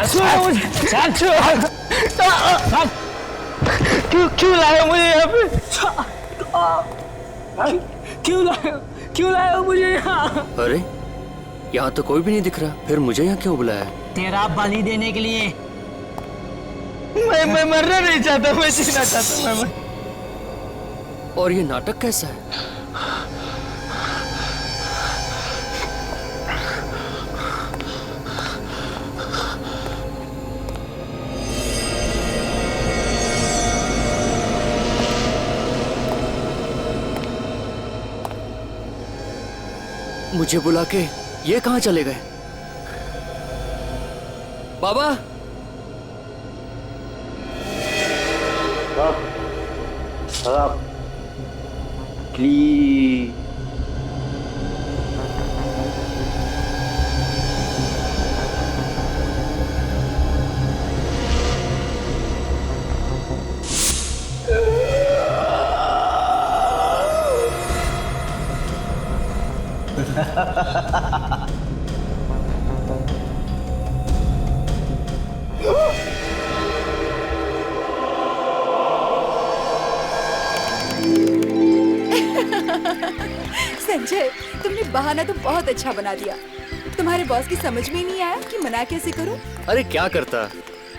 छोड़ो मुझे, छोड़ो। क्यों लाए मुझे यहाँ पे? क्यों लाए हो मुझे यहाँ? अरे यहाँ तो कोई भी नहीं दिख रहा, फिर मुझे यहाँ क्यों बुलाया? तेरा बलि देने के लिए। मैं मरना नहीं चाहता, मैं जीना चाहता हूँ। और ये नाटक कैसा है? मुझे बुला के ये कहाँ चले गए? बाबा, प्लीज संजय, तुमने बहाना तो बहुत अच्छा बना दिया। तुम्हारे बॉस की समझ में ही नहीं आया कि मना कैसे करूं? अरे क्या करता?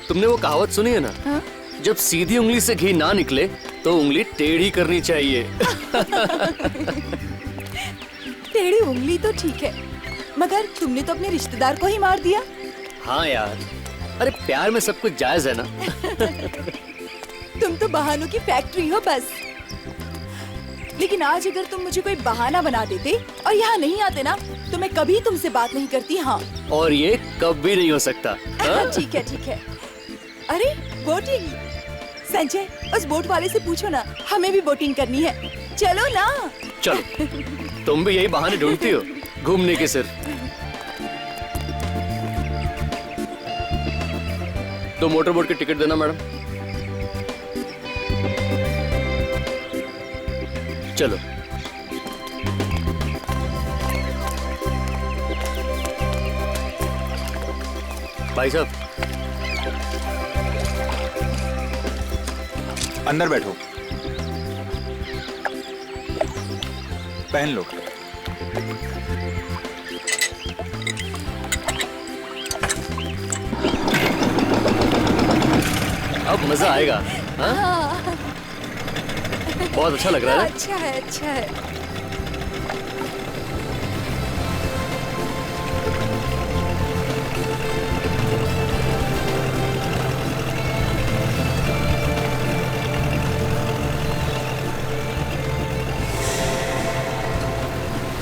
तुमने वो कहावत सुनी है ना? हाँ? जब सीधी उंगली से घी ना निकले तो उंगली टेढ़ी करनी चाहिए। टेढ़ी उंगली तो ठीक है, मगर तुमने तो अपने रिश्तेदार को ही मार दिया। हाँ यार, अरे प्यार में सब कुछ जायज है ना। तुम तो बहानों की फैक्ट्री हो बस। लेकिन आज अगर तुम मुझे कोई बहाना बना देते और यहाँ नहीं आते ना, तो मैं कभी तुमसे बात नहीं करती। हाँ, और ये कभी नहीं हो सकता। ठीक है ठीक है। अरे बोटिंग, संजय उस बोट वाले से पूछो ना, हमें भी बोटिंग करनी है। चलो ना। चलो, तुम भी यही बहाने ढूंढती हो घूमने के सिर्फ। तो मोटर बोट की टिकट देना मैडम। चलो। भाई साहब, अंदर बैठो, पहन लो। अब मजा आएगा। हाँ? बहुत अच्छा लग रहा है। अच्छा है, अच्छा है।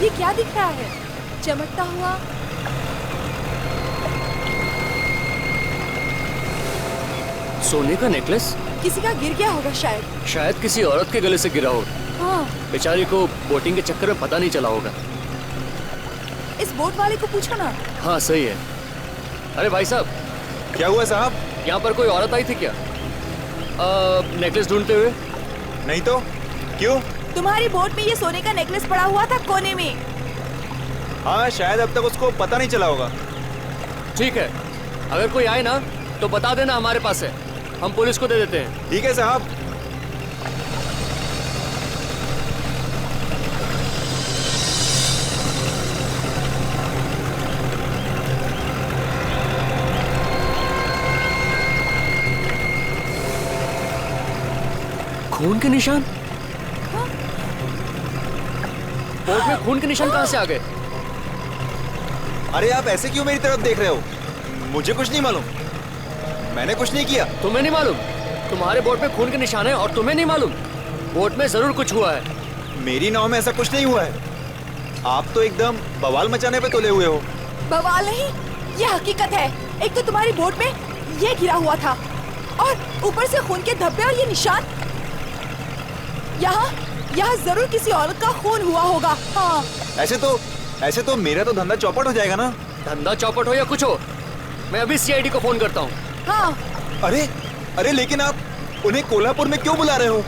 ये क्या दिख रहा है चमकता हुआ? सोने का नेकलेस? किसी का गिर गया होगा शायद। शायद किसी औरत के गले से गिरा हो। हाँ, बेचारी को बोटिंग के चक्कर में पता नहीं चला होगा। इस बोट वाले को पूछो ना। हाँ सही है। अरे भाई साहब, क्या हुआ साहब? यहाँ पर कोई औरत आई थी क्या नेकलेस ढूंढते हुए? नहीं तो क्यों? तुम्हारी बोट में ये सोने का नेकलेस पड़ा हुआ था कोने में। हाँ, शायद अब तक उसको पता नहीं चला होगा। ठीक है, अगर कोई आए ना तो बता देना, हमारे पास है, हम पुलिस को दे देते हैं। ठीक है साहब। खून के निशान? बोट में खून के निशान कहाँ से आ गए? अरे आप ऐसे क्यों मेरी तरफ देख रहे हो? मुझे कुछ नहीं मालूम, मैंने कुछ नहीं किया। तुम्हें नहीं मालूम? तुम्हारे बोट में खून के निशान है और तुम्हें नहीं मालूम? बोट में जरूर कुछ हुआ है। मेरी नाव में ऐसा कुछ नहीं हुआ है। आप तो एकदम बवाल मचाने पे तुले हुए हो। बवाल नहीं, ये हकीकत है। एक तो तुम्हारी बोट में ये गिरा हुआ था और ऊपर से खून के धब्बे और ये निशान। यहाँ जरूर किसी औरत का खून हुआ होगा। हाँ। ऐसे तो मेरा तो धंधा चौपट हो जाएगा ना। धंधा चौपट हो या कुछ हो, मैं अभी सीआईडी को फोन करता हूँ। हाँ। अरे लेकिन आप उन्हें कोल्हापुर में क्यों बुला रहे हो?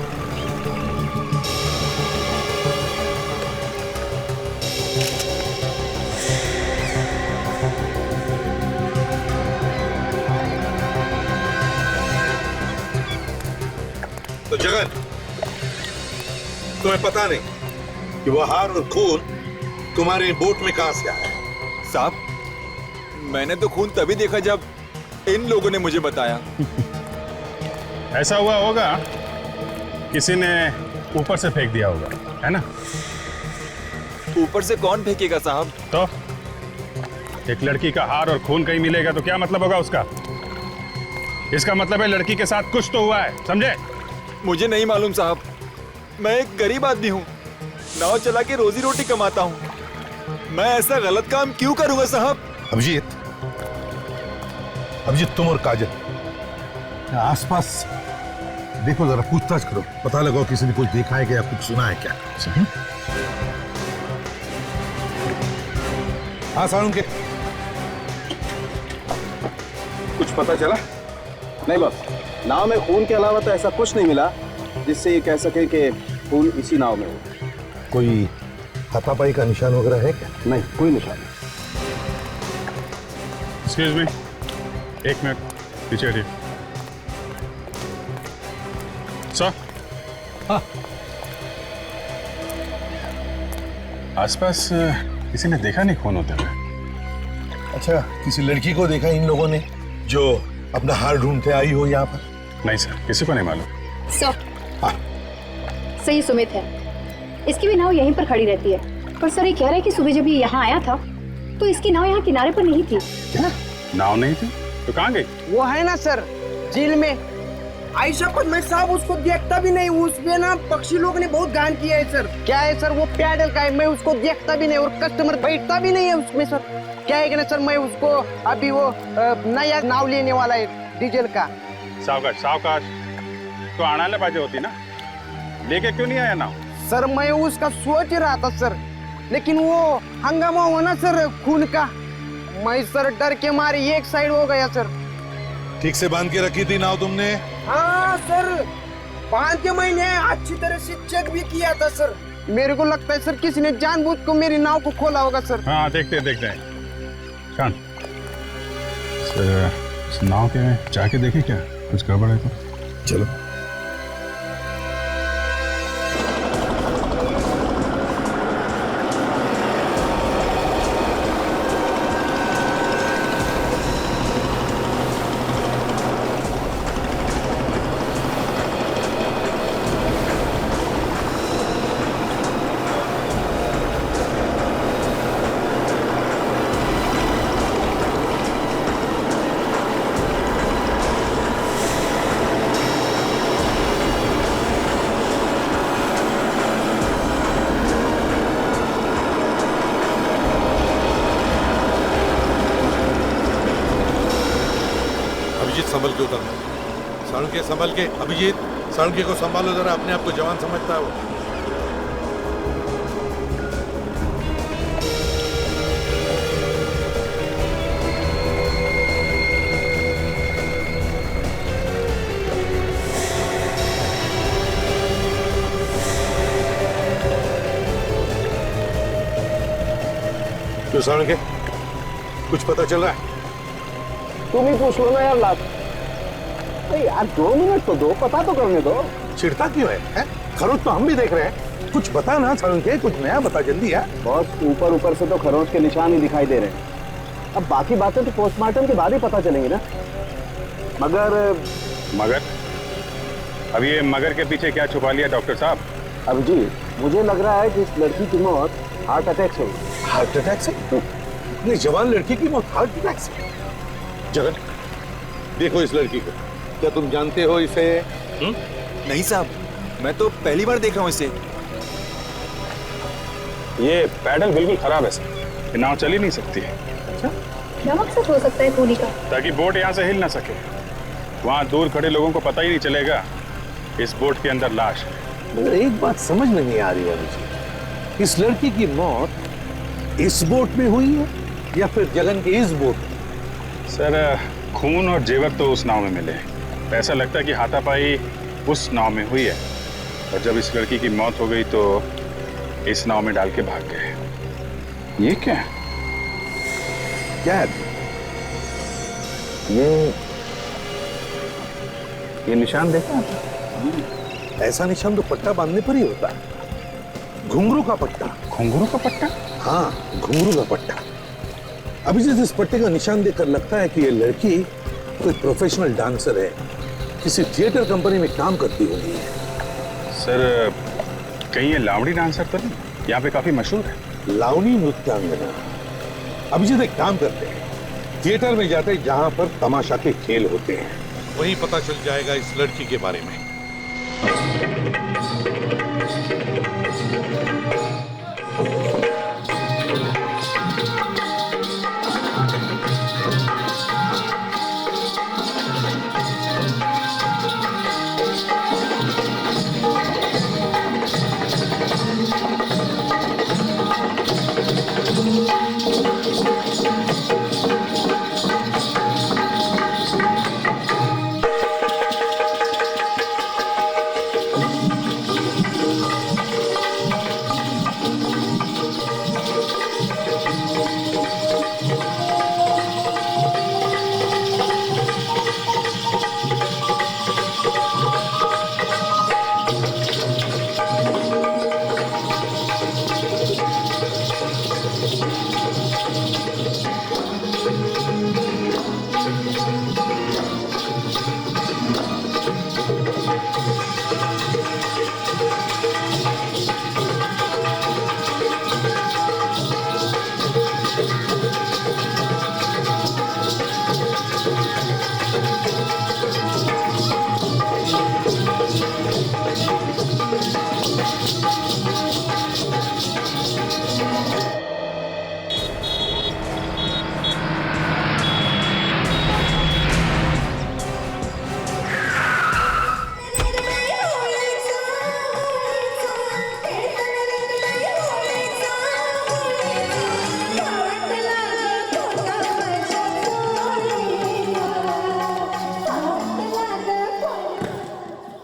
तो जगन, तुम्हें पता नहीं कि वो हार और खून तुम्हारे बोट में कहां से आया? साहब, मैंने तो खून तभी देखा जब इन लोगों ने मुझे बताया। ऐसा हुआ होगा, किसी ने ऊपर से फेंक दिया होगा, है ना? ऊपर से कौन फेंकेगा साहब? तो एक लड़की का हार और खून कहीं मिलेगा तो क्या मतलब होगा उसका? इसका मतलब है लड़की के साथ कुछ तो हुआ है, समझे? मुझे नहीं मालूम साहब, मैं एक गरीब आदमी हूँ, नाव चला के रोजी रोटी कमाता हूँ। मैं ऐसा गलत काम क्यों करूंगा साहब? अभिजीत, तुम और काजल आसपास देखो, जरा पूछताछ करो, पता लगाओ किसी ने कुछ देखा है क्या, कुछ सुना है क्या? हाँ साळुंके, कुछ पता चला? नहीं बस, नाव में खून के अलावा तो ऐसा कुछ नहीं मिला जिससे ये कह सके कि खून इसी नाव में हो। कोई हाथापाई का निशान वगैरह है क्या? नहीं, कोई निशान नहीं। एक्सक्यूज मी, एक मिनट पीछे हटिए। सर, हाँ, आसपास किसी ने देखा नहीं खून होते हुए? अच्छा, किसी लड़की को देखा इन लोगों ने जो अपना हार ढूंढते आई हो यहाँ पर? नहीं सर, किसी को नहीं मालूम। सर, हाँ। सही सुमित है, इसकी भी नाव यहीं पर खड़ी रहती है। पर सर ये कह रहा है कि सुबह जब ये यहाँ आया था तो इसकी नाव यहाँ किनारे पर नहीं थी। क्या? नाव नहीं थी तो कहाँ गई? वो है ना सर, झील में। आयशा पर मैं साहब उसको देखता भी नहीं, उसमें ना पक्षी लोग ने बहुत गान किया है सर। क्या है सर, वो पैडल का है, मैं उसको देखता भी नहीं और कस्टमर बैठता भी नहीं है उसमें सर। क्या है कि ना सर, मैं उसको अभी वो नया नाव लेने वाला है डीजल का। सावकाश सावकाश, तो आना पाहिजे होती ना, लेके क्यों नहीं आया नाव? सर मैं उसका सोच रहा था सर, लेकिन वो हंगामा हुआ ना सर खून का, मैं सर डर के मारे एक साइड हो गया सर। ठीक से बांध के रखी थी नाव तुमने? हाँ सर, बांध के मैंने अच्छी तरह से चेक भी किया था सर। मेरे को लगता है सर किसी ने जानबूझ को मेरी नाव को खोला होगा सर। हाँ देखते हैं। शान, इस नाव के जाके देखी क्या कुछ गड़बड़ है तो? चलो। संभल के उतरना। साळुंके संभल के। अभिजीत, साळुंके को संभालो जरा, अपने आप को जवान समझता है वो। क्यों साळुंके, कुछ पता चल रहा है? तुम ही पूछ लो ना यार लास्ट। अरे यार 2 मिनट तो दो, पता तो करने दो। चिढ़ता क्यों है? खरोच तो हम भी देख रहे हैं, कुछ बता ना साळुंके, कुछ नया बता जल्दी यार। बहुत ऊपर से तो खरोच के निशान ही दिखाई दे रहे हैं, अब बाकी बातें तो पोस्टमार्टम के बाद ही पता चलेंगी ना। मगर अब ये मगर के पीछे क्या छुपा लिया डॉक्टर साहब? अभिजीत, मुझे लग रहा है कि इस लड़की की मौत हार्ट अटैक से हुई। हार्ट अटैक से? इतनी जवान लड़की की मौत हार्ट अटैक से? जगन, देखो इस लड़की को, क्या तुम जानते हो इसे? नहीं साहब, मैं तो पहली बार देख रहा हूँ इसे। ये पैडल बिल्कुल खराब है सर, ये नाव चल ही नहीं सकती है। अच्छा, क्या मकसद हो सकता है खूनी का? ताकि बोट यहाँ से हिल ना सके, वहाँ दूर खड़े लोगों को पता ही नहीं चलेगा इस बोट के अंदर लाश है। मगर एक बात समझ में नहीं आ रही है मुझे, इस लड़की की मौत इस बोट में हुई है या फिर जगन की इस बोट में? सर खून और जेवर तो उस नाव में मिले, ऐसा लगता है कि हाथापाई उस नाव में हुई है और जब इस लड़की की मौत हो गई तो इस नाव में डाल के भाग गए। ये क्या है? क्या है ये निशान देखा? ऐसा निशान तो पट्टा बांधने पर ही होता है, घुंघरू का पट्टा। घुंघरू का पट्टा? हाँ, घुंघरू का पट्टा। अभिजीत, इस पट्टे का निशान देखकर लगता है कि ये लड़की कोई प्रोफेशनल डांसर है, किसी थिएटर कंपनी में काम करती होगी। सर, कहीं ये लावणी डांसर तो नहीं? यहाँ पे काफी मशहूर है। लावणी नृत्यांगना। अभिजीत, एक काम करते हैं, थिएटर में जाते हैं जहां पर तमाशा के खेल होते हैं, वहीं पता चल जाएगा इस लड़की के बारे में।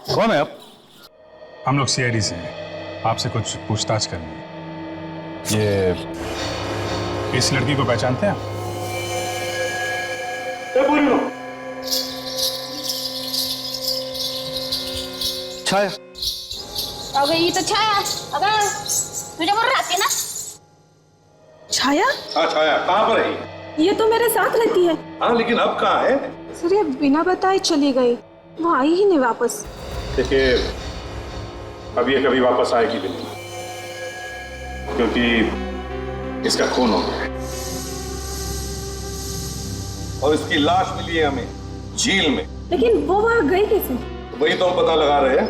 कौन है आप? हम लोग सीआईडी से हैं, आपसे कुछ पूछताछ करनी है। ये इस लड़की को पहचानते हैं आप? छाया। अगं ही तर छाया, अगं तुझ्याबरोबर राहते ना? छाया? हाँ छाया, कहाँ पर है? ये तो मेरे साथ रहती है। हाँ, लेकिन अब कहाँ है? सर, ये बिना बताए चली गई, वो आई ही नहीं वापस। देखिए, अब ये कभी वापस आएगी भी नहीं, क्योंकि इसका खून हो गया है। और इसकी लाश मिली है हमें झील में। लेकिन वो वहाँ गई कैसे? वही तो हम पता लगा रहे हैं।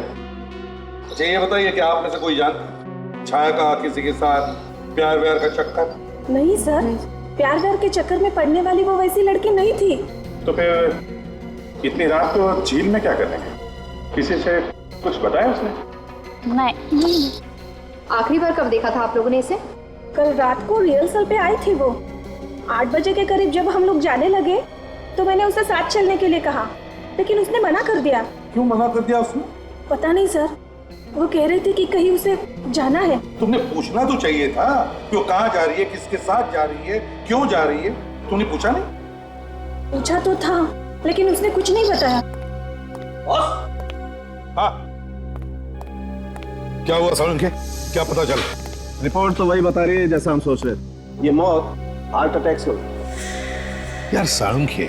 अच्छा ये बताइए कि आप में से कोई जानता छाया का किसी के साथ प्यार व्यार का चक्कर? नहीं सर, प्यार व्यार के चक्कर में पड़ने वाली वो वैसी लड़की नहीं थी। तो फिर इतनी रात को झील में क्या करने गए? किसी से कुछ बताया उसने? नहीं। आखिरी बार कब देखा था आप लोगों ने इसे? कल रात को रिहर्सल पे आई थी वो। 8 बजे के करीब जब हम लोग जाने लगे तो मैंने उसे साथ चलने के लिए कहा, लेकिन उसने मना कर दिया। क्यों मना कर दिया उसने? पता नहीं सर, वो कह रही थी कि कहीं उसे जाना है। तुमने पूछना तो चाहिए था कि वो कहाँ जा रही है, किसके साथ जा रही है, क्यों जा रही है? तुमने पूछा नहीं? पूछा तो था, लेकिन उसने कुछ नहीं बताया। हाँ, क्या हुआ सालुंखे? क्या पता चला? रिपोर्ट तो वही बता रही है जैसा हम सोच रहे थे। ये मौत हार्ट अटैक से हुई। यार सालुंखे,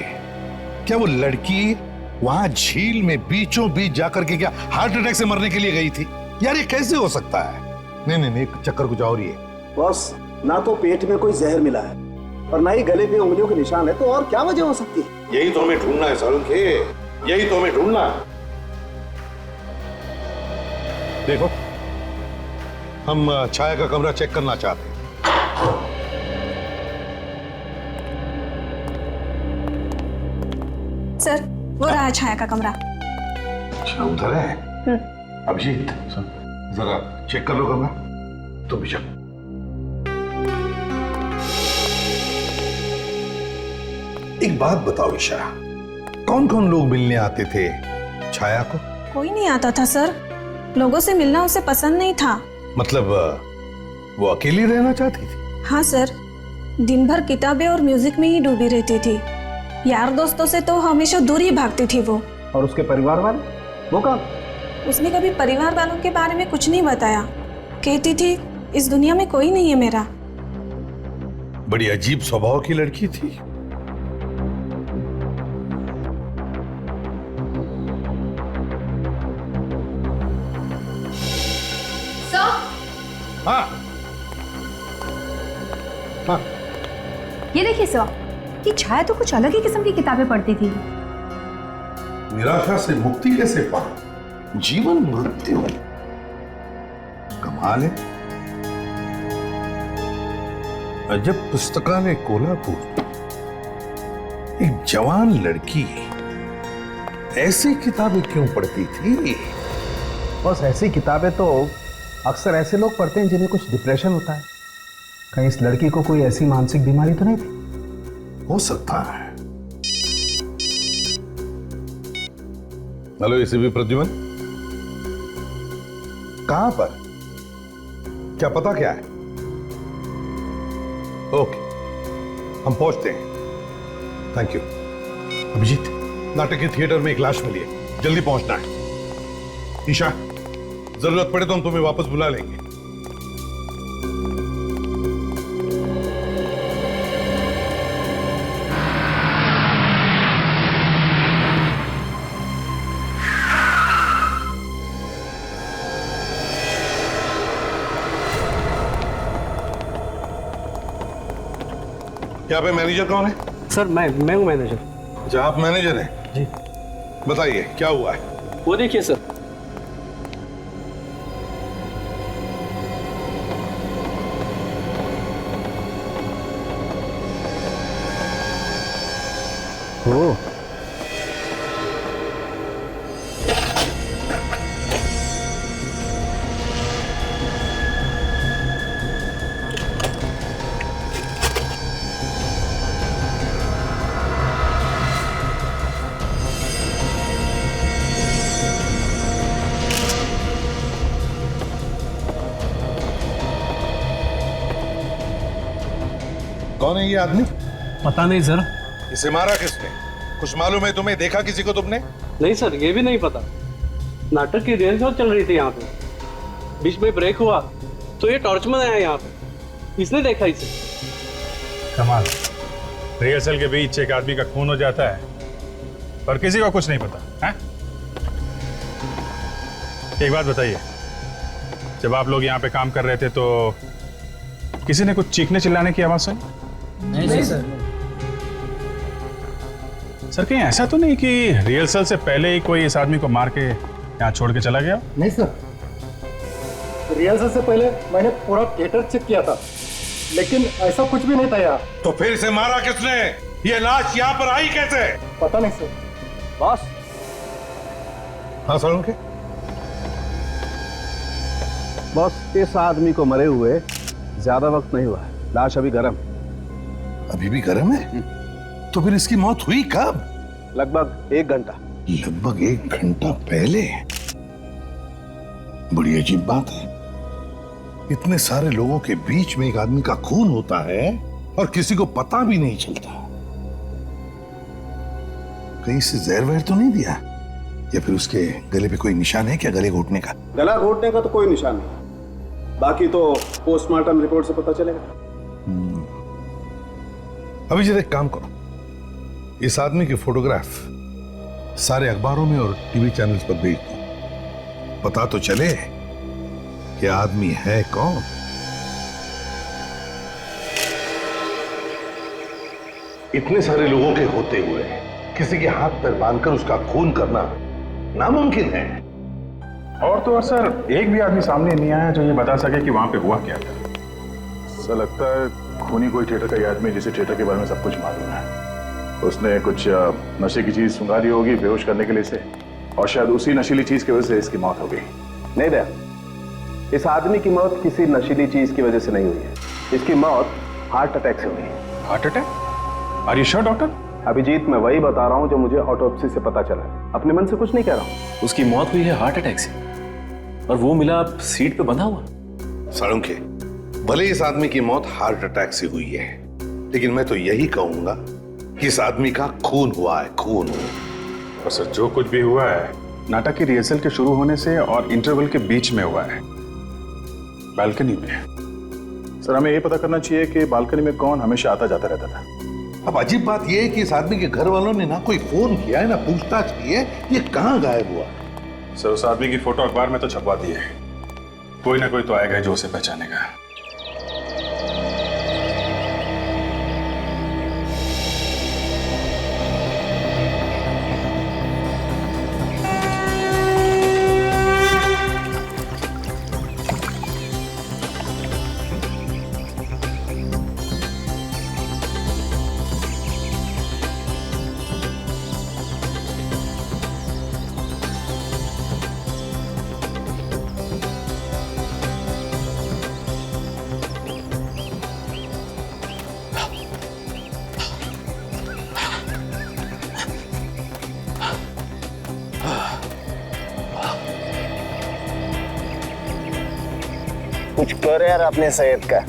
क्या वो लड़की वहां झील में बीचों बीच जाकर के क्या हार्ट अटैक से मरने के लिए गई थी? यार ये कैसे हो सकता है? नहीं नहीं नहीं, चक्कर कुछ और ही है। बॉस, ना तो पेट में कोई जहर मिला है और ना ही गले पे उंगलियों के निशान है, तो और क्या वजह हो सकती है? यही तो हमें ढूंढना है सालुंखे, यही तो हमें ढूंढना है। देखो, हम छाया का कमरा चेक करना चाहते हैं। सर, वो रहा छाया का कमरा। अच्छा, उधर है? अभिजीत, जरा चेक कर लो कमरा। तुम भी चलो। एक बात बताओ ईशा, कौन कौन लोग मिलने आते थे छाया को? कोई नहीं आता था सर, लोगों से मिलना उसे पसंद नहीं था। मतलब वो अकेली रहना चाहती थी? हाँ सर, दिन भर किताबें और म्यूजिक में ही डूबी रहती थी। यार दोस्तों से तो हमेशा दूर ही भागती थी वो। और उसके परिवार वाले वो कहाँ? उसने कभी परिवार वालों के बारे में कुछ नहीं बताया। कहती थी इस दुनिया में कोई नहीं है मेरा। बड़ी अजीब स्वभाव की लड़की थी। हाँ हाँ, ये देखिए सर, कि छाया तो कुछ अलग ही किस्म की किताबें पढ़ती थी। निराशा से मुक्ति कैसे पा, जीवन मृत्यु, कमाल है। अजब पुस्तकालय कोल्हापुर, एक जवान लड़की ऐसी किताबें क्यों पढ़ती थी? बस ऐसी किताबें तो अक्सर ऐसे लोग पढ़ते हैं जिन्हें कुछ डिप्रेशन होता है। कहीं इस लड़की को कोई ऐसी मानसिक बीमारी तो नहीं थी? हो सकता है। हेलो एसीपी प्रद्युमन, कहां पर? क्या पता क्या है? ओके, हम पहुंचते हैं। Thank you. अभिजीत, नाटक के थिएटर में एक लाश मिली है, जल्दी पहुंचना है। ईशा, जरूरत पड़े तो हम तुम्हें वापस बुला लेंगे। यहाँ पे मैनेजर कौन है? सर मैं हूँ मैनेजर। अच्छा, आप मैनेजर हैं? जी। बताइए क्या हुआ है? वो देखिए सर। ओह, कौन है ये आदमी? पता नहीं सर। इसे मारा किसने? कुछ मालूम है तुम्हें? देखा किसी को तुमने? नहीं सर, ये भी नहीं पता। नाटक की रिहर्सल चल रही थी यहाँ पे, बीच में ब्रेक हुआ तो ये टॉर्चमैन आया यहाँ पे, इसने देखा इसे। कमाल, रिहर्सल के बीच एक आदमी का खून हो जाता है पर किसी को कुछ नहीं पता है? एक बात बताइए, जब आप लोग यहाँ पे काम कर रहे थे तो किसी ने कुछ चीखने चिल्लाने की आवाज सुनी? नहीं सर। सर कहीं ऐसा तो नहीं कि रिहर्सल से पहले ही कोई इस आदमी को मार के यहाँ छोड़ के चला गया? नहीं सर, रिहर्सल से पहले मैंने पूरा थिएटर चेक किया था, लेकिन ऐसा कुछ भी नहीं था यहाँ। तो फिर इसे मारा किसने? ये लाश यहाँ पर आई कैसे? पता नहीं सर। बॉस। हाँ सर, उनके बॉस, इस आदमी को मरे हुए ज्यादा वक्त नहीं हुआ है, लाश अभी गर्म। अभी भी गर्म है? तो फिर इसकी मौत हुई कब? लगभग 1 घंटा। लगभग 1 घंटा पहले? बड़ी अजीब बात है, इतने सारे लोगों के बीच में एक आदमी का खून होता है और किसी को पता भी नहीं चलता। कहीं से जहर वहर तो नहीं दिया? या फिर उसके गले पे कोई निशान है क्या, गले घोटने का? गला घोटने का तो कोई निशान नहीं, बाकी तो पोस्टमार्टम रिपोर्ट से पता चलेगा। अभिजीत, एक काम करो, इस आदमी की फोटोग्राफ सारे अखबारों में और टीवी चैनल्स पर भेज दो, पता तो चले कि आदमी है कौन। इतने सारे लोगों के होते हुए किसी के हाथ पैर बांधकर उसका खून करना नामुमकिन है। और तो और सर, एक भी आदमी सामने नहीं आया जो ये बता सके कि वहां पे हुआ क्या था। सर लगता है खूनी कोई थिएटर का आदमी जिसे थिएटर के बारे में सब कुछ मालूम है। उसने कुछ नशे की चीज सुंघा दी होगी बेहोश करने के लिए से, और शायद उसी नशीली चीज की वजह से इसकी मौत हो गई। नहीं दया, इस आदमी की मौत किसी नशीली चीज की वजह से नहीं हुई है। इसकी मौत हार्ट अटैक से हुई है। Heart attack? Are you sure doctor? Abhijit, मैं वही बता रहा हूँ जो मुझे ऑटोप्सी से पता चला, अपने मन से कुछ नहीं कह रहा हूँ। उसकी मौत हुई है हार्ट अटैक से, और वो मिला सीट पे बंधा हुआ। साळुंखे, भले इस आदमी की मौत हार्ट अटैक से हुई है, लेकिन मैं तो यही कहूंगा कि इस आदमी का खून हुआ है, खून। और सर जो कुछ भी हुआ है नाटक की रिहर्सल के शुरू होने से और इंटरवल के बीच में हुआ है, बालकनी में। सर हमें ये पता करना चाहिए कि बालकनी में कौन हमेशा आता जाता रहता था। अब अजीब बात यह है कि इस आदमी के घर वालों ने ना कोई फोन किया है ना पूछताछ की है, ये कहाँ गायब हुआ? सर उस आदमी की फोटो अखबार में तो छपवा दी है, कोई ना कोई तो आएगा जो उसे पहचानेगा। कुछ कर यार अपने सेहत का,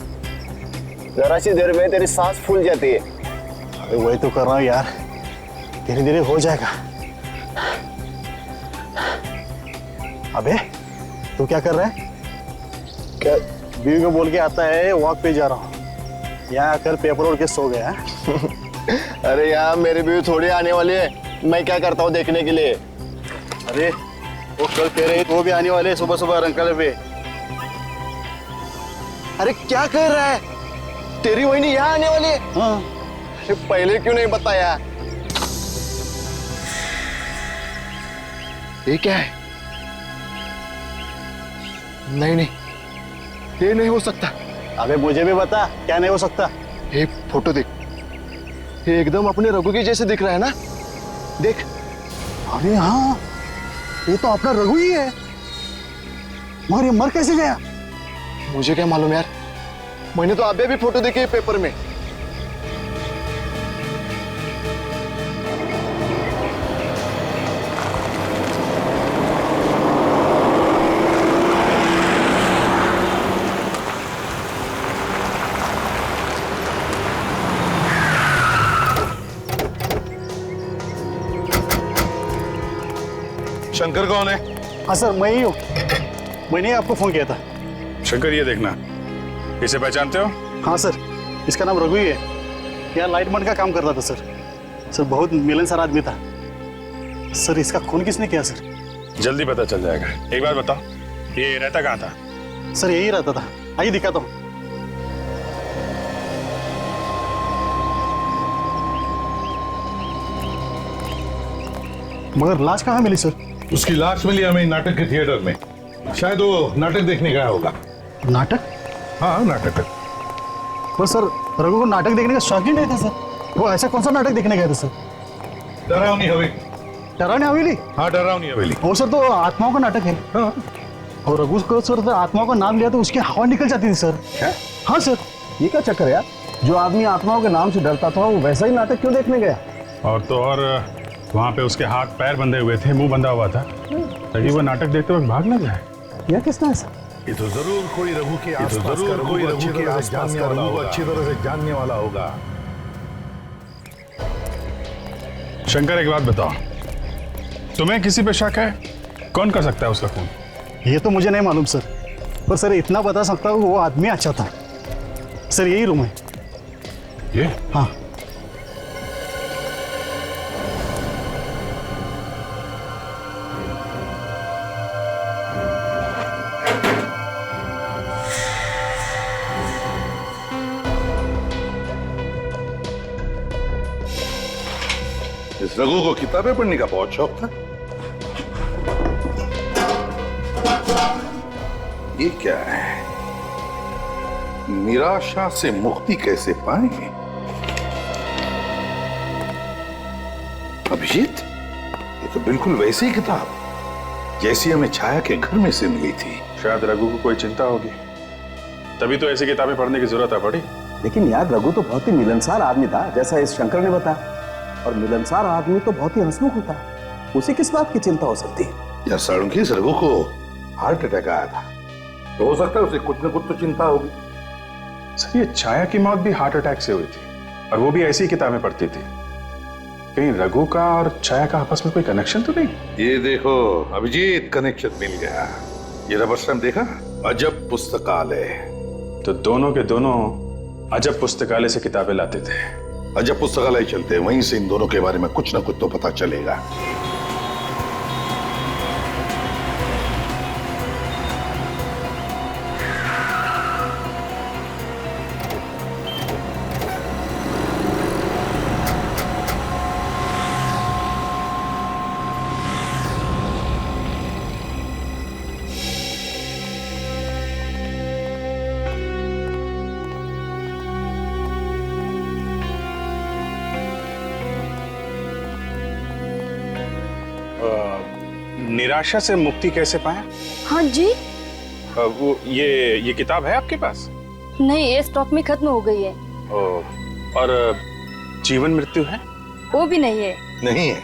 जरा सी देर में तेरी सांस फूल जाती है। अरे वही तो कर रहा हूँ यार, धीरे धीरे हो जाएगा। अबे तू क्या कर रहा है? क्या बीवी को बोल के आता है वॉक पे जा रहा हूँ, यहाँ आकर पेपर ओढ़ के सो गया। अरे यार मेरी बीवी थोड़ी आने वाली है, मैं क्या करता हूँ देखने के लिए। अरे वो कल कह रहे वो भी आने वाले हैं सुबह सुबह रंगकले पे। अरे क्या कर रहा है, तेरी वही यहाँ आने वाली है? हाँ। अरे पहले क्यों नहीं बताया? ये क्या है? नहीं नहीं, ये नहीं हो सकता। अबे मुझे भी बता क्या नहीं हो सकता। ये फोटो देख, ये एकदम अपने रघु के जैसे दिख रहा है ना, देख। अरे हाँ, ये तो अपना रघु ही है, मगर ये मर कैसे गया? मुझे क्या मालूम यार, मैंने तो अभी भी फोटो देखी है पेपर में। शंकर कौन है? हाँ सर मैं ही हूँ, मैंने आपको फोन किया था। शंकर ये देखना, इसे पहचानते हो? हाँ सर, इसका नाम रघु ही है, यहाँ लाइटमैन का काम करता था सर। सर बहुत मिलनसार आदमी था सर। इसका खून किसने किया सर? जल्दी पता चल जाएगा। एक बात बताओ, ये रहता कहाँ था? सर यही रहता था, आइए दिखाता हूँ। मगर लाश कहाँ मिली सर? उसकी लाश मिली हमें नाटक के थिएटर में, शायद वो नाटक देखने गया होगा। नाटक? हाँ नाटक। पर सर रघु को नाटक देखने का शौक ही नहीं था सर। वो ऐसा कौन सा नाटक देखने गए थे सर? डरावनी हवेली। डरावनी हवेली? हाँ डरावनी हवेली। वो सर तो आत्माओं का नाटक है। हाँ। और रघु को सर तो आत्माओं का नाम लिया तो उसकी हवा निकल जाती थी सर। क्या? हाँ सर। ये क्या चक्कर है यार, जो आदमी आत्माओं के नाम से डरता था वो वैसा ही नाटक क्यों देखने गया? और तो और वहाँ पे उसके हाथ पैर बंधे हुए थे, मुंह बंधा हुआ था, ताकि वो नाटक देखते वक्त भाग ना जाए। यह किसने ऐसा? ये तो जरूर कोई रघु के आसपास का रघु को अच्छी तरह से जानने वाला होगा। शंकर एक बात बताओ, तुम्हें किसी पे शक है? कौन कर सकता है उसका खून? ये तो मुझे नहीं मालूम सर, पर सर इतना बता सकता हूँ वो आदमी अच्छा था सर। यही रूम है ये? हाँ। इस रघु को किताबें पढ़ने का बहुत शौक था। ये क्या है? निराशा से मुक्ति कैसे पाएंगे? अभिजीत, ये तो बिल्कुल वैसी ही किताब जैसी हमें छाया के घर में से मिली थी। शायद रघु को कोई चिंता होगी, तभी तो ऐसी किताबें पढ़ने की जरूरत है पड़ी। लेकिन यार रघु तो बहुत ही मिलनसार आदमी था, जैसा इस शंकर ने बताया। और मिलनसार आदमी तो बहुत ही हंसमुख होता है, उसे किस बात की चिंता हो सकती है? यार साळुंखी, इस रघु को हार्ट अटैक आया था, तो हो सकता है उसे कुछ न कुछ तो चिंता होगी। सर ये छाया की मौत भी हार्ट अटैक से हुई थी, और वो भी ऐसी किताबें पढ़ती थी। कहीं रघु का और छाया का आपस में कोई कनेक्शन तो नहीं? ये देखो अभिजीत, कनेक्शन मिल गया। ये रबर स्टैम्प देखा? अजब पुस्तकालय। तो दोनों के दोनों अजब पुस्तकालय से किताबें लाते थे। अजब पुस्तकालय चलते, वहीं से इन दोनों के बारे में कुछ ना कुछ तो पता चलेगा। निराशा से मुक्ति कैसे पाए? हाँ जी। वो ये किताब है आपके पास? नहीं, ये स्टॉक में खत्म हो गई है। और जीवन मृत्यु है? वो भी नहीं है। नहीं है,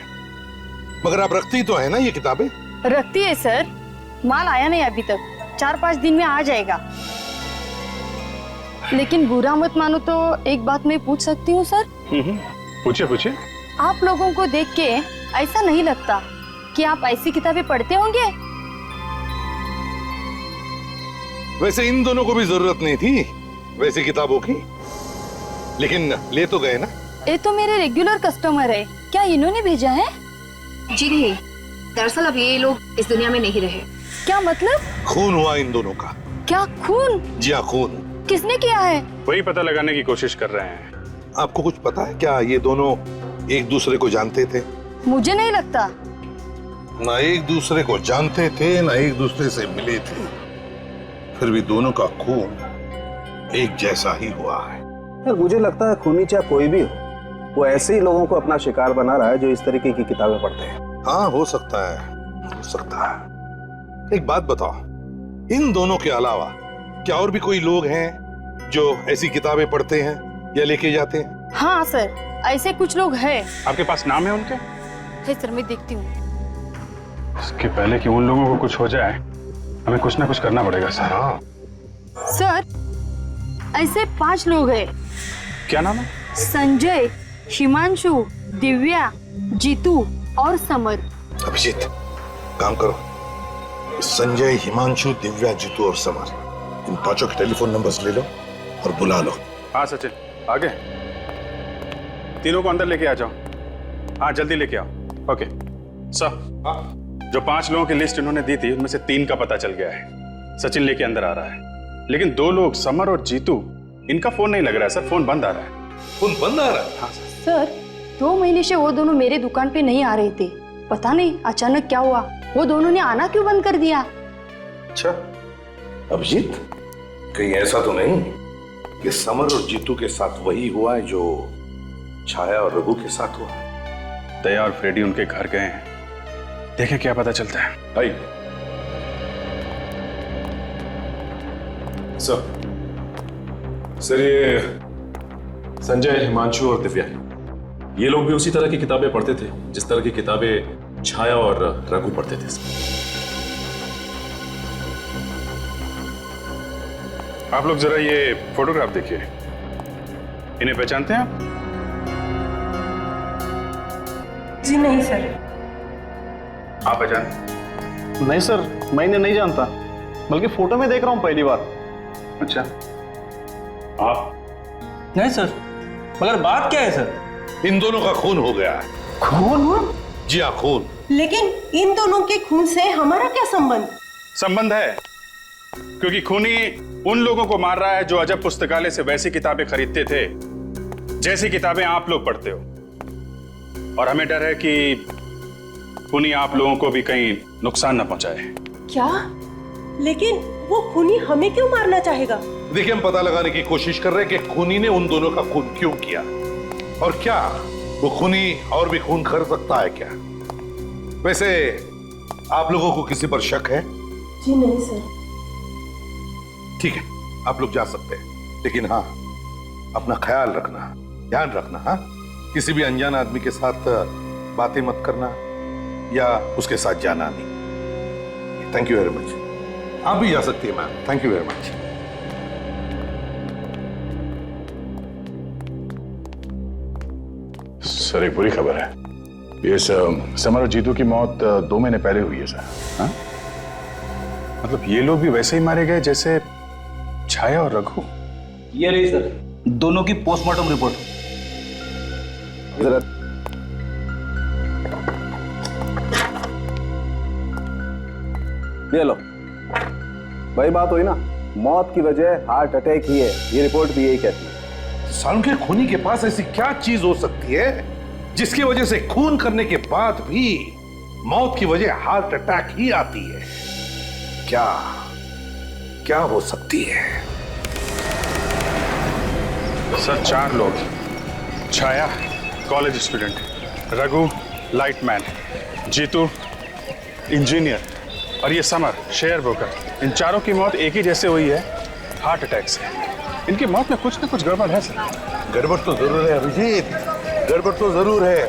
मगर आप रखती तो है ना ये किताबें? रखती है सर, माल आया नहीं अभी तक, 4-5 दिन में आ जाएगा। लेकिन बुरा मत मानो तो एक बात मैं पूछ सकती हूँ सर? पूछिए पूछिए। आप लोगों को देख के ऐसा नहीं लगता कि आप ऐसी किताबें पढ़ते होंगे? वैसे इन दोनों को भी जरूरत नहीं थी वैसी किताबों की, लेकिन ले तो गए ना। ये तो मेरे रेगुलर कस्टमर है, क्या इन्होंने भेजा है? जी नहीं, दरअसल अब ये लोग इस दुनिया में नहीं रहे। क्या मतलब? खून हुआ इन दोनों का। क्या खून? जी हाँ, खून। किसने किया है? वही पता लगाने की कोशिश कर रहे हैं। आपको कुछ पता है क्या, ये दोनों एक दूसरे को जानते थे? मुझे नहीं लगता। ना एक दूसरे को जानते थे, ना एक दूसरे से मिले थे, फिर भी दोनों का खून एक जैसा ही हुआ है। यार मुझे लगता है खूनी चाहे कोई भी हो, वो ऐसे ही लोगों को अपना शिकार बना रहा है जो इस तरीके की किताबें पढ़ते हैं। हाँ, हो सकता है, हो सकता है। एक बात बताओ, इन दोनों के अलावा क्या और भी कोई लोग हैं जो ऐसी किताबें पढ़ते हैं या लेके जाते हैं? हाँ सर, ऐसे कुछ लोग हैं। आपके पास नाम है उनके? है सर, मैं देखती हूँ। इसके पहले कि उन लोगों को कुछ हो जाए, हमें कुछ ना कुछ करना पड़ेगा सर। हाँ सर, ऐसे 5 लोग हैं। क्या नाम है? संजय, हिमांशु, दिव्या, जीतू और समर। अभिजीत, काम करो, संजय, हिमांशु, दिव्या, जीतू और समर, इन 5 के टेलीफोन नंबर्स ले लो और बुला लो। हाँ सचिन, आगे तीनों को अंदर लेके आ जाओ। हाँ जल्दी लेके आओ। ओके सर, जो 5 लोगों की लिस्ट इन्होंने दी थी उनमें से 3 का पता चल गया है। सचिन लेके अंदर आ रहा है, लेकिन 2 लोग समर और जीतू, इनका फोन नहीं लग रहा है सर, फोन बंद आ रहा है। फोन बंद आ रहा है? हाँ सर। सर, 2 महीने से वो दोनों मेरे दुकान पे नहीं आ रहे थे, पता नहीं अचानक क्या हुआ, वो दोनों ने आना क्यों बंद कर दिया? अच्छा अभिजीत, कहीं ऐसा तो नहीं कि समर और जीतू के साथ वही हुआ है जो छाया और रघु के साथ हुआ? दया और फ्रेडी उनके घर गए हैं, देखें क्या पता चलता है। भाई सर ये संजय, हिमांशु और दिव्या, ये लोग भी उसी तरह की किताबें पढ़ते थे जिस तरह की किताबें छाया और रघु पढ़ते थे। आप लोग जरा ये फोटोग्राफ देखिए, इन्हें पहचानते हैं आप? जी नहीं सर। आप पहचान? नहीं सर, मैं इन्हें नहीं जानता, बल्कि फोटो में देख रहा हूँ पहली बार। अच्छा, आप? नहीं सर, मगर बात क्या है सर? इन दोनों का खून हो गया है। खून? जी हाँ, खून। लेकिन इन दोनों के खून से हमारा क्या संबंध? संबंध है, क्योंकि खूनी उन लोगों को मार रहा है जो अजब पुस्तकालय से वैसी किताबें खरीदते थे जैसी किताबें आप लोग पढ़ते हो, और हमें डर है कि खूनी आप लोगों को भी कहीं नुकसान न पहुंचाए। क्या? लेकिन वो खूनी हमें क्यों मारना चाहेगा? देखिए, हम पता लगाने की कोशिश कर रहे हैं कि खूनी ने उन दोनों का खून क्यों किया, और क्या वो खूनी और भी खून कर सकता है क्या? वैसे आप लोगों को किसी पर शक है? जी नहीं सर। ठीक है, आप लोग जा सकते हैं, लेकिन हाँ, अपना ख्याल रखना, ध्यान रखना। हाँ, किसी भी अनजान आदमी के साथ बातें मत करना या उसके साथ जाना नहीं। Thank you very much. आप भी जा सकती है ma'am. Thank you very much. Sir, एक बुरी खबर है। ये समर और जीतू की मौत 2 महीने पहले हुई है सर। हाँ? मतलब ये लोग भी वैसे ही मारे गए जैसे छाया और रघु। ये रही सर दोनों की पोस्टमार्टम रिपोर्ट। ये लो वही बात हुई ना, मौत की वजह हार्ट अटैक ही है, ये रिपोर्ट भी यही कहती है। सालों के खूनी के पास ऐसी क्या चीज हो सकती है जिसकी वजह से खून करने के बाद भी मौत की वजह हार्ट अटैक ही आती है? क्या क्या हो सकती है? सर 4 लोग, Chhaya college student, Raghu lightman, Jeetu engineer और ये समर शेयर ब्रोकर। इन चारों की मौत एक ही जैसे हुई है, हार्ट अटैक से। इनकी मौत में कुछ ना कुछ गड़बड़ है सर। गड़बड़ तो जरूर है अभिजीत, गड़बड़ तो जरूर है,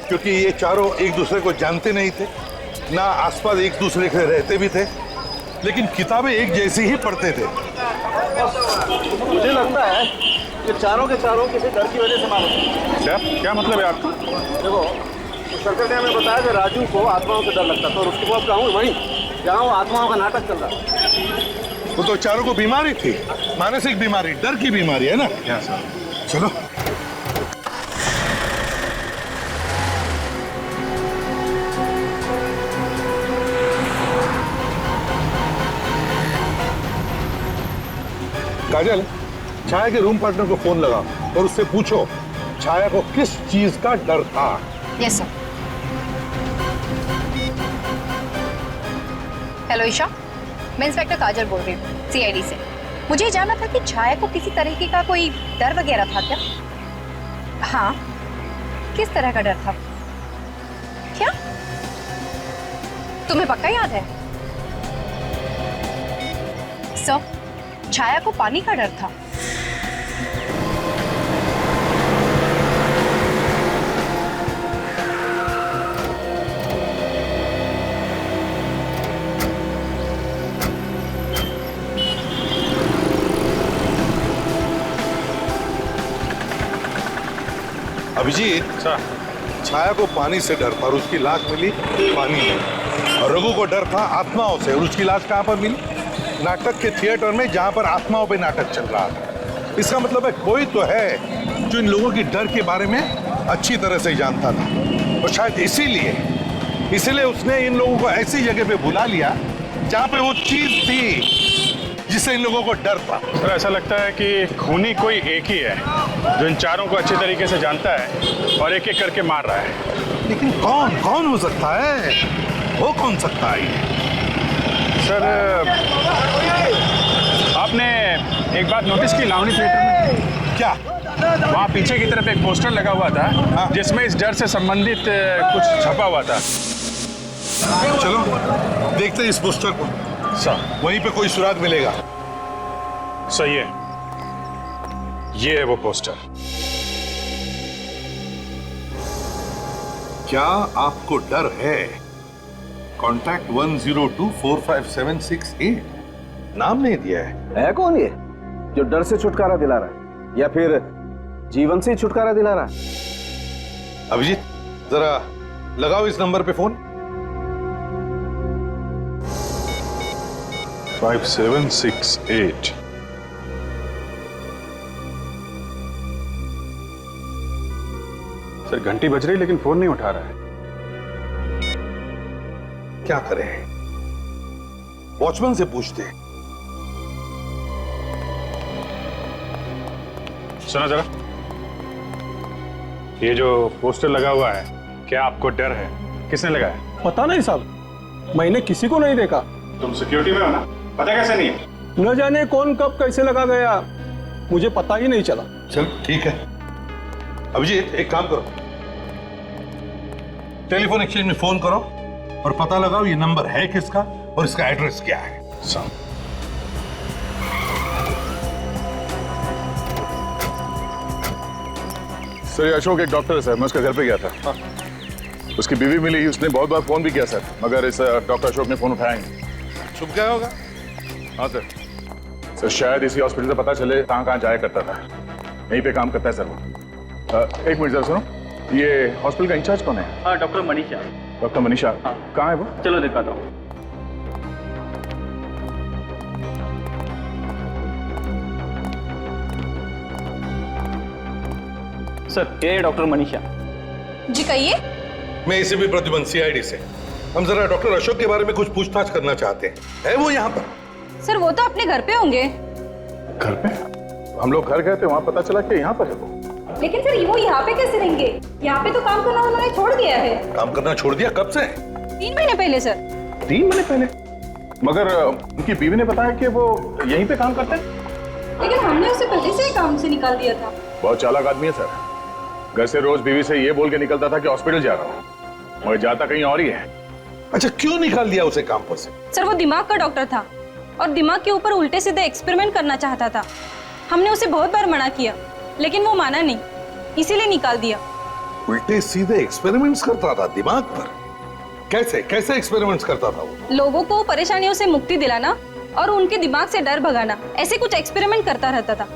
क्योंकि ये चारों एक दूसरे को जानते नहीं थे, ना आसपास एक दूसरे के रहते भी थे, लेकिन किताबें एक जैसी ही पढ़ते थे। मुझे लगता है कि चारों के चारों किसी डर की वजह से मारे। क्या मतलब है आपका? देखो सर्कल ने हमें बताया कि राजू को आत्माओं से डर लगता था और उसके बाद कहूँ वहीं जहाँ वो आत्माओं का नाटक चल रहा। वो तो चारों को बीमारी थी, मानसिक बीमारी, डर की बीमारी है ना। चलो काजल, छाया के रूम पार्टनर को फोन लगा और उससे पूछो छाया को किस चीज का डर था। Yes sir. हेलो ईशा, मैं इंस्पेक्टर काजल बोल रही हूँ सीआईडी से। मुझे जानना था कि छाया को किसी तरीके का कोई डर वगैरह था क्या? हाँ, किस तरह का डर था? क्या तुम्हें पक्का याद है? सर, छाया को पानी का डर था। अभिजीत, छाया को पानी से डर था और उसकी लाश मिली पानी में, और रघु को डर था आत्माओं से और उसकी लाश कहां पर मिली? नाटक के थिएटर में, जहां पर आत्माओं पे नाटक चल रहा था। इसका मतलब है कोई तो है जो इन लोगों की डर के बारे में अच्छी तरह से जानता था, और शायद इसीलिए उसने इन लोगों को ऐसी जगह पे बुला लिया जहां पे वो चीज थी जिससे इन लोगों को डर था। सर ऐसा लगता है कि खूनी कोई एक ही है जो इन चारों को अच्छी तरीके से जानता है और एक एक करके मार रहा है। लेकिन कौन हो सकता है? वो कौन सकता है? सर आपने एक बात नोटिस की लावणी थिएटर में? क्या? वहाँ पीछे की तरफ एक पोस्टर लगा हुआ था जिसमें इस डर से संबंधित कुछ छपा हुआ था। चलो देखते हैं इस पोस्टर को। सर वहीं पे कोई सुराग मिलेगा। सही है, ये है वो पोस्टर। क्या आपको डर है? कॉन्टैक्ट 1024576 नाम नहीं दिया है कौन ये जो डर से छुटकारा दिला रहा है या फिर जीवन से छुटकारा दिला रहा है? अभिजीत, जरा लगाओ इस नंबर पे फोन। 5768। सर घंटी बज रही लेकिन फोन नहीं उठा रहा है। क्या करें? वॉचमैन से पूछते। सुना जरा, ये जो पोस्टर लगा हुआ है, क्या आपको डर है? किसने लगाया? पता नहीं साहब, मैंने किसी को नहीं देखा। तुम सिक्योरिटी में हो ना, पता कैसे नहीं है? न जाने कौन कब कैसे लगा गया, मुझे पता ही नहीं चला। चल ठीक है। अभिजीत, एक काम करो, टेलीफोन एक्सचेंज में फोन करो और पता लगाओ ये नंबर है किसका और इसका एड्रेस क्या है। सर ये अशोक एक डॉक्टर है सर, मैं उसके घर पे गया था। उसकी बीवी मिली, उसने बहुत बार फोन भी किया सर, मगर इस डॉक्टर अशोक ने फोन उठाया नहीं। छुप गया होगा। हाँ सर शायद इसी हॉस्पिटल से पता चले कहाँ कहाँ जाया करता था। यहीं पे काम करता है सर वो। एक मिनट जरा सुनो। ये हॉस्पिटल का इंचार्ज कौन है? हाँ, डॉक्टर मनीषा। डॉक्टर मनीषा। हाँ। कहाँ है वो? चलो दिखाता हूँ। सर, ये डॉक्टर मनीषा। जी कहिए। मैं इसे भी प्रतिबंध सीआईडी से। हम जरा डॉक्टर अशोक के बारे में कुछ पूछताछ करना चाहते हैं। है वो यहाँ पर? सर वो तो अपने घर पे होंगे। घर पे? हम लोग घर गए थे, वहाँ पता चला कि यहाँ पर है वो। लेकिन सर वो यहाँ पे कैसे रहेंगे? यहाँ पे तो काम करना उन्होंने छोड़ दिया है। काम करना छोड़ दिया? कब से? 3 महीने पहले सर। 3 महीने पहले? मगर उनकी बीवी ने बताया कि वो यहीं पे काम करते हैं। लेकिन हमने उसे पहले से ही काम से निकाल दिया था। बहुत चालाक आदमी है सर। घर से रोज बीवी से ये बोल के निकलता था कि हॉस्पिटल जा रहा हूँ, मगर जाता कहीं और ही है। अच्छा, क्यों निकाल दिया उसे काम पर से? सर वो दिमाग का डॉक्टर था और दिमाग के ऊपर उल्टे सीधे एक्सपेरिमेंट करना चाहता था। हमने उसे बहुत बार मना किया लेकिन वो माना नहीं, इसीलिए निकाल दिया। उल्टे सीधे एक्सपेरिमेंट्स करता था दिमाग पर? कैसे कैसे एक्सपेरिमेंट्स करता था वो? लोगों को परेशानियों से मुक्ति दिलाना और उनके दिमाग से डर भगाना, ऐसे कुछ एक्सपेरिमेंट करता रहता था।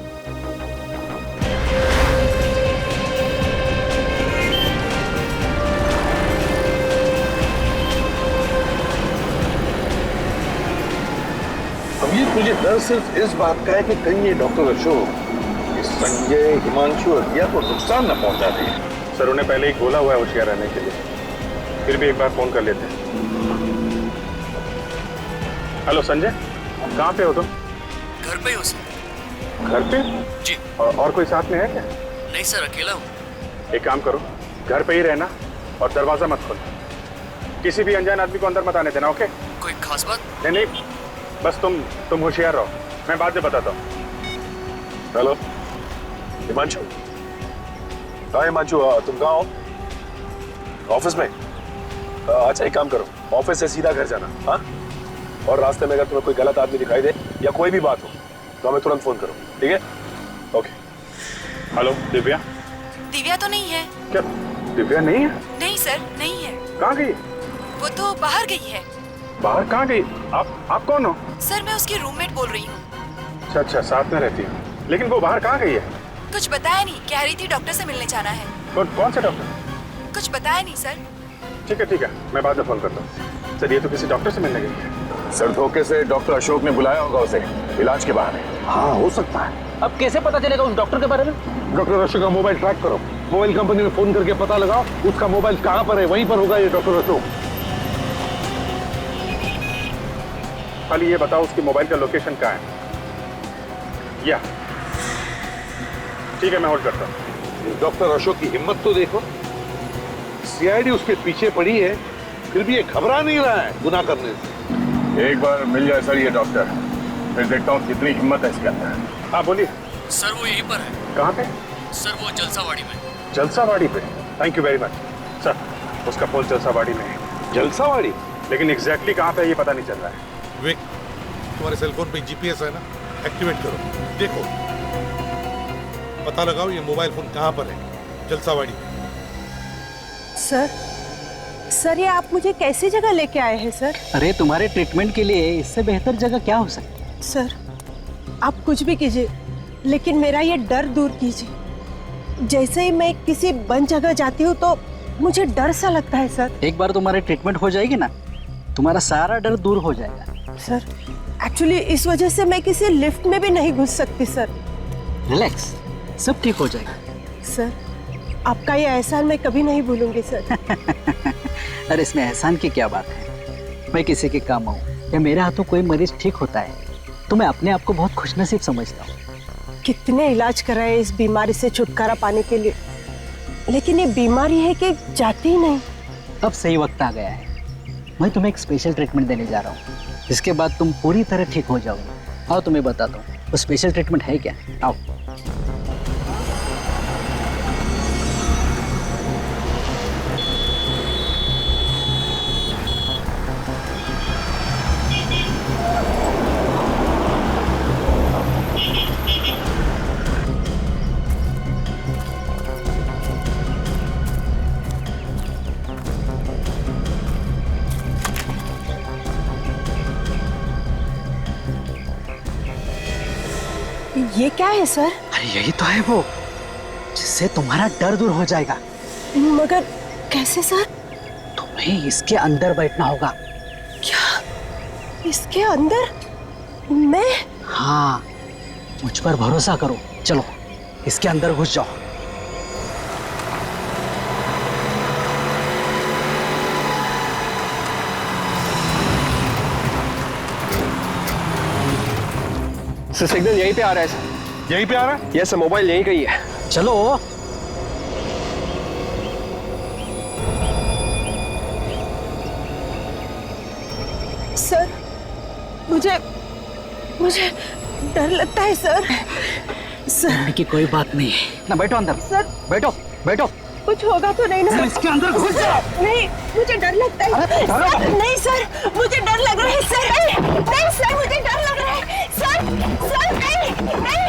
अब ये तुझे डर सिर्फ इस बात का है कि कहीं ये डॉक्टर अशोक इस संजय, हिमांशु और दिया को नुकसान न पहुंचा दे। सर उन्हें पहले ही बोला हुआ है होशियार रहने के लिए, फिर भी एक बार फोन कर लेते हैं। हेलो संजय, कहाँ पे हो तुम? घर पे हो सर। घर पे? जी। और कोई साथ में है क्या? नहीं सर, अकेला हूँ। एक काम करो, घर पे ही रहना और दरवाजा मत खोलना। किसी भी अनजान आदमी को अंदर मत आने देना, ओके? कोई खास बात? नहीं, बस तुम होशियार रहो, मैं बाद में बताता हूँ। हेलो हिमांशु। हाँ हिमांशु, तुम कहाँ हो? ऑफिस में? अच्छा एक काम करो, ऑफिस से सीधा घर जाना। हाँ, और रास्ते में अगर तुम्हें कोई गलत आदमी दिखाई दे या कोई भी बात हो तो हमें तुरंत फोन करो, ठीक है? ओके। हेलो दिव्या। दिव्या तो नहीं है। क्या दिव्या नहीं है? नहीं सर, नहीं है। कहाँ गई? वो तो बाहर गई है। बाहर कहाँ गई? आप कौन हो? सर मैं उसकी रूममेट बोल रही हूँ। अच्छा, साथ में रहती हूँ। लेकिन वो बाहर कहाँ गई है? कुछ बताया नहीं, कह रही थी डॉक्टर से मिलने जाना है। कौन से डॉक्टर? कुछ बताया नहीं सर। ठीक है, मैं बाद में फोन करता हूँ। सर ये तो किसी डॉक्टर से मिलने गई है। सर धोखे से डॉक्टर अशोक ने बुलाया होगा उसे इलाज के बहाने। हाँ हो सकता है। अब कैसे पता चलेगा उस डॉक्टर के बारे में? डॉक्टर अशोक का मोबाइल ट्रैक करो, मोबाइल कंपनी में फोन करके पता लगाओ उसका मोबाइल कहाँ पर है, वहीं पर होगा ये डॉक्टर अशोक। खाली ये बताओ उसकी मोबाइल का लोकेशन कहाँ है? या ठीक है, मैं होल्ड करता हूँ। डॉक्टर अशोक की हिम्मत तो देखो, सीआईडी उसके पीछे पड़ी है, फिर भी ये घबरा नहीं रहा है गुनाह करने से। एक बार मिल जाए सर ये डॉक्टर, फिर देखता हूँ कितनी हिम्मत है इसके अंदर। हाँ बोलिए। सर वो यहीं पर है। कहाँ पे? सर वो जलसावाड़ी में। जलसावाड़ी पे? Thank you very much sir. उसका फोन जलसावाड़ी में है। जलसावाड़ी? लेकिन एग्जैक्टली कहाँ पे ये पता नहीं चल रहा है। विक, तुम्हारे सेलफोन पे जीपीएस है ना, एक्टिवेट करो, देखो पता लगाओ ये मोबाइल फोन कहाँ पर है। जलसावाड़ी में। सर ये आप मुझे कैसी जगह लेके आए हैं सर? अरे तुम्हारे ट्रीटमेंट के लिए इससे बेहतर जगह क्या हो सकती है? सर आप कुछ भी कीजिए लेकिन मेरा ये डर दूर कीजिए। जैसे ही मैं किसी बंद जगह जाती हूँ तो मुझे डर सा लगता है सर। एक बार तुम्हारी ट्रीटमेंट हो जाएगी ना, तुम्हारा सारा डर दूर हो जाएगा। सर एक्चुअली इस वजह से मैं किसी लिफ्ट में भी नहीं घुस सकती सर। रिलैक्स, सब ठीक हो जाएगा। सर आपका ये एहसान मैं कभी नहीं भूलूंगी सर। अरे इसमें एहसान की क्या बात है, मैं किसी के काम आऊँ या मेरे हाथों कोई मरीज ठीक होता है तो मैं अपने आप को बहुत खुशनसीब समझता हूँ। कितने इलाज कराए इस बीमारी से छुटकारा पाने के लिए, लेकिन ये बीमारी है कि जाती ही नहीं। अब सही वक्त आ गया है, मैं तुम्हें एक स्पेशल ट्रीटमेंट देने जा रहा हूँ, जिसके बाद तुम पूरी तरह ठीक हो जाओगे। आओ तुम्हें बताता हूँ वो स्पेशल ट्रीटमेंट है क्या। आओ। ये क्या है सर? अरे यही तो है वो, जिससे तुम्हारा डर दूर हो जाएगा। मगर कैसे सर? तुम्हें इसके अंदर बैठना होगा। क्या इसके अंदर? मैं? हाँ, मुझ पर भरोसा करो। चलो इसके अंदर घुस जाओ। सर सिग्नल यहीं पे आ रहा है सर। यहीं पे आ रहा है? यस सर, मोबाइल यहीं का ही है। चलो। सर मुझे डर लगता है सर। डरने की कोई बात नहीं है ना, बैठो अंदर। सर बैठो बैठो। कुछ होगा तो नहीं ना? इसके अंदर घुस जाओ। नहीं, मुझे डर लगता है। सर, नहीं सर, मुझे डर लग रहा है सर। नहीं सर, मुझे डर लग रहा है सर। सर नहीं, नहीं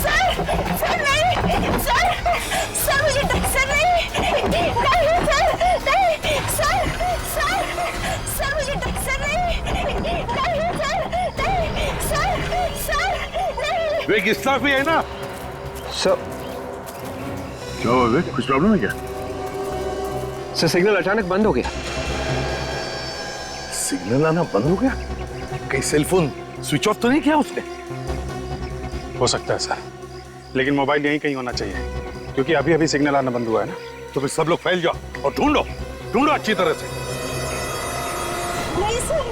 सर, सर नहीं, सर मुझे डर, सर नहीं, नहीं सर, नहीं सर, सर मुझे डर, सर नहीं, नहीं सर, नहीं। विवेक इस तरफ भी है ना? सर क्या हुआ विवेक, कुछ प्रॉब्लम है क्या? सर सिग्नल अचानक बंद हो गया। सिग्नल आना बंद हो गया? कहीं सेलफोन स्विच ऑफ तो नहीं किया उसने? हो सकता है सर, लेकिन मोबाइल यहीं कहीं होना चाहिए, क्योंकि अभी अभी सिग्नल आना बंद हुआ है ना। तो फिर सब लोग फैल जाओ और ढूंढो ढूंढो अच्छी तरह से। नहीं सर,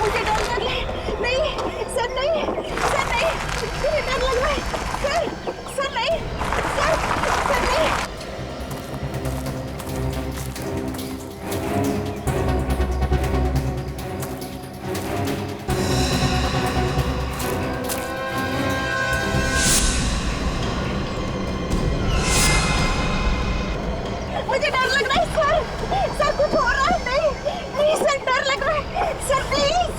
मुझे डर लग रहा है। नहीं सर, नहीं सर, नहीं, मुझे डर लग रहा है सर। सर नहीं, सर नहीं। मुझे डर लग रहा है सर। सर कुछ हो रहा है? नहीं, नहीं सर, डर लग रहा है सर, प्लीज।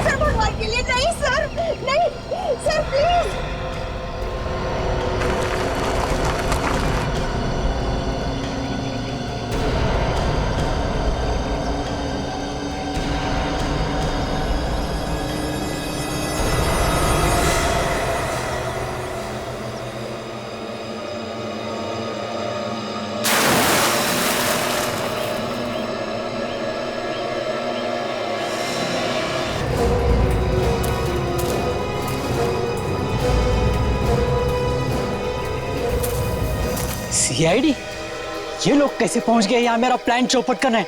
सर भगवान के लिए नहीं सर, नहीं सर, प्लीज। सीआईडी? ये लोग कैसे पहुंच गए यहाँ मेरा प्लान चौपट करने?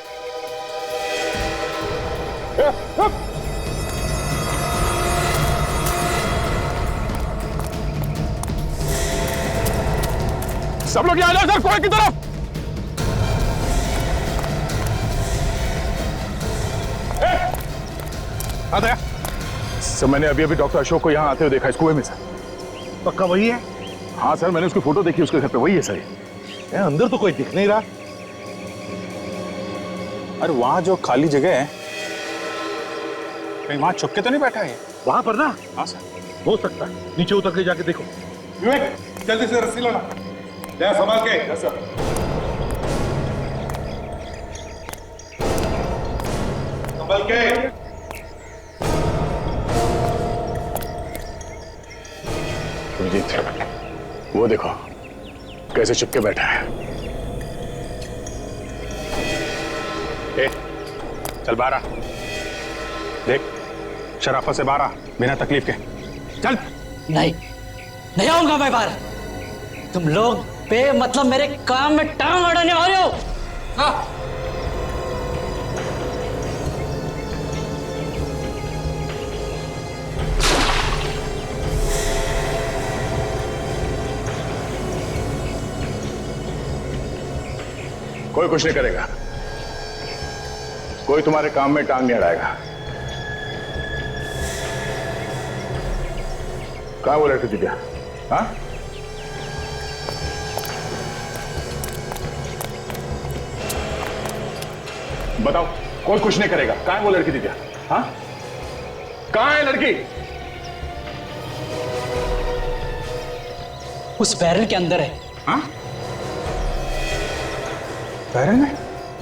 सब लोग यहाँ आ जाओ सर, कुएं की तरफ। आता सर मैंने अभी अभी डॉक्टर अशोक को यहाँ आते हुए देखा इस कुएं में सर। पक्का वही है? हाँ सर, मैंने उसकी फोटो देखी उसके घर पे, वही है सर। अंदर तो कोई दिख नहीं रहा। अरे वहां जो खाली जगह है, कहीं वहां छुप के तो नहीं बैठा है? वहां पर ना? हाँ सर। हो सकता है, नीचे उतर के जाके देखो। विवेक जल्दी से रस्सी लाना, जरा संभाल के। Yes sir. संभाल के। सुजीत, वो देखो कैसे चुपके बैठा है। ए, चल बाहर आ। देख, शराफत से बाहर आ, बिना तकलीफ के। चल। नहीं, नहीं आऊंगा मैं बाहर। तुम लोग पे मतलब मेरे काम में टांग अड़ाने वाले हो। हाँ। कोई कुछ नहीं करेगा, कोई तुम्हारे काम में टांग नहीं अड़ाएगा। कहाँ वो लड़की दिव्या? हाँ, बताओ, कोई कुछ नहीं करेगा। कहाँ है वो लड़की दिव्या? हाँ, कहाँ है लड़की? उस बैरल के अंदर है। हाँ? बैरल में?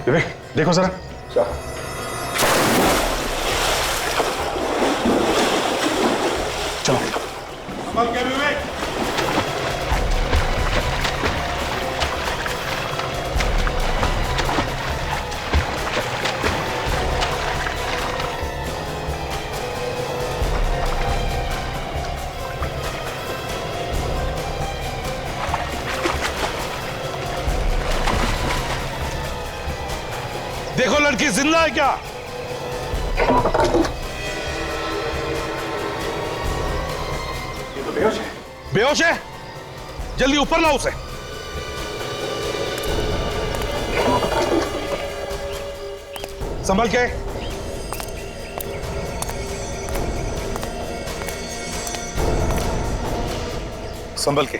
विवेक देखो जरा। चलो। संभल के विवेक। देखो लड़की जिंदा है क्या? ये तो बेहोश है। बेहोश है? जल्दी ऊपर लाओ उसे। संभल के। संभल के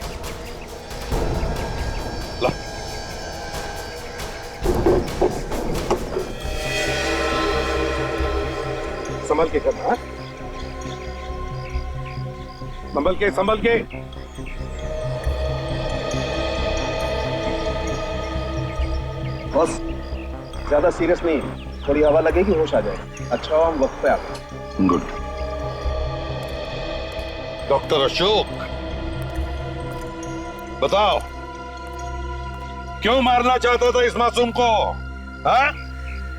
ला। संभल के करना। हाँ? संभल के, संभल के। बॉस ज्यादा सीरियस नहीं, थोड़ी हवा लगेगी होश आ जाए। अच्छा हो हम वक्त पे आ गए। गुड। डॉक्टर अशोक बताओ, क्यों मारना चाहता था इस मासूम को? हाँ?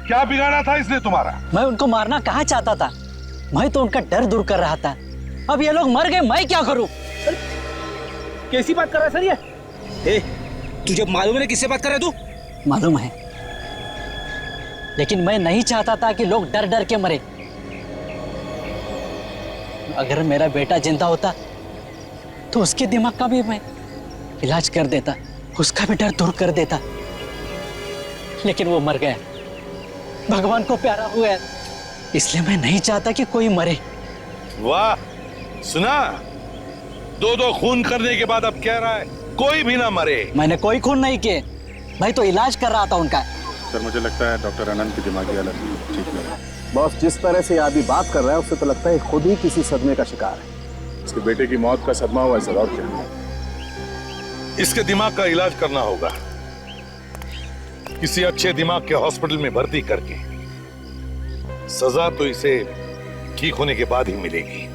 क्या बिगाड़ा था इसने तुम्हारा? मैं उनको मारना कहाँ चाहता था, मैं तो उनका डर दूर कर रहा था। अब ये लोग मर गए, मैं क्या करूं? कैसी बात कर रहा है सर ये? ए, तुझे मालूम है किससे बात कर रहा है तू? मालूम है, लेकिन मैं नहीं चाहता था कि लोग डर डर के मरे। अगर मेरा बेटा जिंदा होता तो उसके दिमाग का भी मैं इलाज कर देता, उसका भी डर दूर कर देता। लेकिन वो मर गया, भगवान को प्यारा हुआ है, इसलिए मैं नहीं चाहता कि कोई मरे। वाह, सुना? दो खून करने के बाद अब कह रहा है कोई भी ना मरे। मैंने कोई खून नहीं किए, मैं तो इलाज कर रहा था उनका। सर मुझे लगता है डॉक्टर अनंत की दिमागी हालत ठीक नहीं है। बॉस जिस तरह से आदमी बात कर रहा है उससे तो लगता है खुद ही किसी सदमे का शिकार है। उसके बेटे की मौत का सदमा हुआ है सर, और क्या? इसके दिमाग का इलाज करना होगा, किसी अच्छे दिमाग के हॉस्पिटल में भर्ती करके। सजा तो इसे ठीक होने के बाद ही मिलेगी।